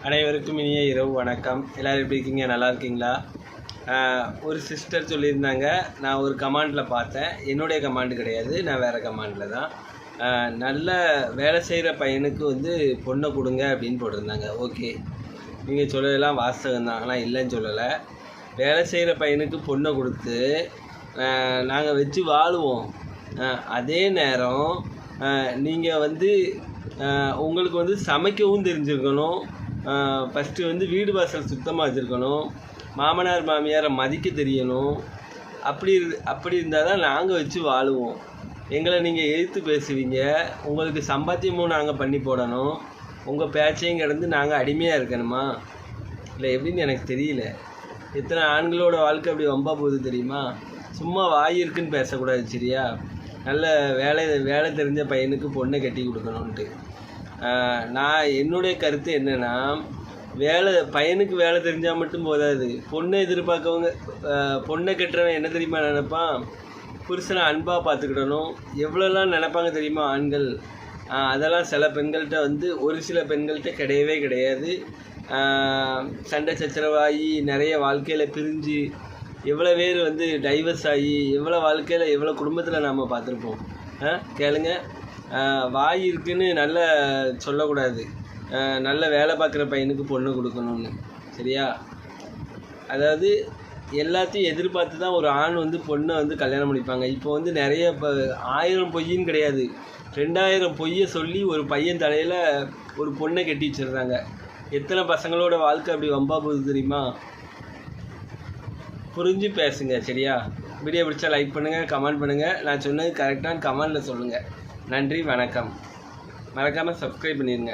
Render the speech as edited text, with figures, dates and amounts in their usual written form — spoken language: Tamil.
அனைவருக்கும் இனிய இரவு வணக்கம். எல்லோரும் எப்படி இருக்கீங்க? நல்லா இருக்கீங்களா? ஒரு சிஸ்டர் சொல்லியிருந்தாங்க, நான் ஒரு கமாண்டில் பார்த்தேன். என்னுடைய கமாண்டு கிடையாது, நான் வேறு கமாண்டில் தான். நல்ல வேலை செய்கிற பையனுக்கு வந்து பொண்ணை கொடுங்க அப்படின்னு போட்டிருந்தாங்க. ஓகே, நீங்கள் சொல்லலாம் வாஸ்தவம் தான், ஆனால் இல்லைன்னு சொல்லலை. வேலை செய்கிற பையனுக்கு பொண்ணை கொடுத்து நாங்கள் வச்சு வாழுவோம். அதே நேரம் நீங்கள் வந்து உங்களுக்கு வந்து சமைக்கவும் தெரிஞ்சிருக்கணும். ஃபஸ்ட்டு வந்து வீடு வாசல் சுத்தமாக வச்சுருக்கணும். மாமனார் மாமியாரை மதிக்க தெரியணும். அப்படி இருந்தால் தான் நாங்கள் வச்சு வாழுவோம். எங்களை நீங்கள் எதிர்த்து பேசுவீங்க. உங்களுக்கு சம்பாத்தியமும் நாங்கள் பண்ணி போடணும். உங்கள் பேச்சையும் கிடந்து நாங்கள் அடிமையாக இருக்கணுமா? இல்லை எப்படின்னு எனக்கு தெரியல. எத்தனை ஆண்களோட வாழ்க்கை அப்படி வம்பா போகுது தெரியுமா? சும்மா வாய் இருக்குன்னு பேசக்கூடாது, சரியா? நல்ல வேலை தெரிஞ்ச பையனுக்கு பொண்ணை கட்டி கொடுக்கணுன்ட்டு. நான் என்னுடைய கருத்து என்னென்னா, பையனுக்கு வேலை தெரிஞ்சால் மட்டும் போதாது. பொண்ணை எதிர்பார்க்கவங்க, பொண்ணை கட்டுறவன் என்ன தெரியுமா நினைப்பான்? புருஷனை அன்பாக பார்த்துக்கிடணும். எவ்வளோலாம் நினைப்பாங்க தெரியுமா ஆண்கள்? அதெல்லாம் சில பெண்கள்கிட்ட வந்து, ஒரு சில பெண்கள்கிட்ட கிடையவே கிடையாது. சண்டை சச்சரவாகி நிறைய வாழ்க்கையில் பிரிஞ்சு எவ்வளோ பேர் வந்து டைவர்ஸ் ஆகி எவ்வளோ வாழ்க்கையில் எவ்வளோ குடும்பத்தில் நாம் பார்த்துருப்போம். கேளுங்க, வாய் இருக்குன்னு நல்லா சொல்லக்கூடாது. நல்ல வேலை பார்க்குற பையனுக்கு பொண்ணு கொடுக்கணும்னு, சரியா? அதாவது எல்லாத்தையும் எதிர்பார்த்து தான் ஒரு ஆண் வந்து பொண்ணை வந்து கல்யாணம் பண்ணிப்பாங்க. இப்போ வந்து நிறைய 1000 பொய்யின்னு கிடையாது, 2000 பொய்யை சொல்லி ஒரு பையன் தலையில் ஒரு பொண்ணை கட்டி வச்சிடுறாங்க. எத்தனை பசங்களோட வாழ்க்கை அப்படி வம்பா போகுது தெரியுமா? புரிஞ்சு பேசுங்க, சரியா? வீடியோ பிடிச்சா லைக் பண்ணுங்கள், கமெண்ட் பண்ணுங்கள். நான் சொன்னது கரெக்டான கமெண்டில் சொல்லுங்கள். நன்றி, வணக்கம். மறக்காமல் சப்ஸ்கிரைப் பண்ணிடுங்க.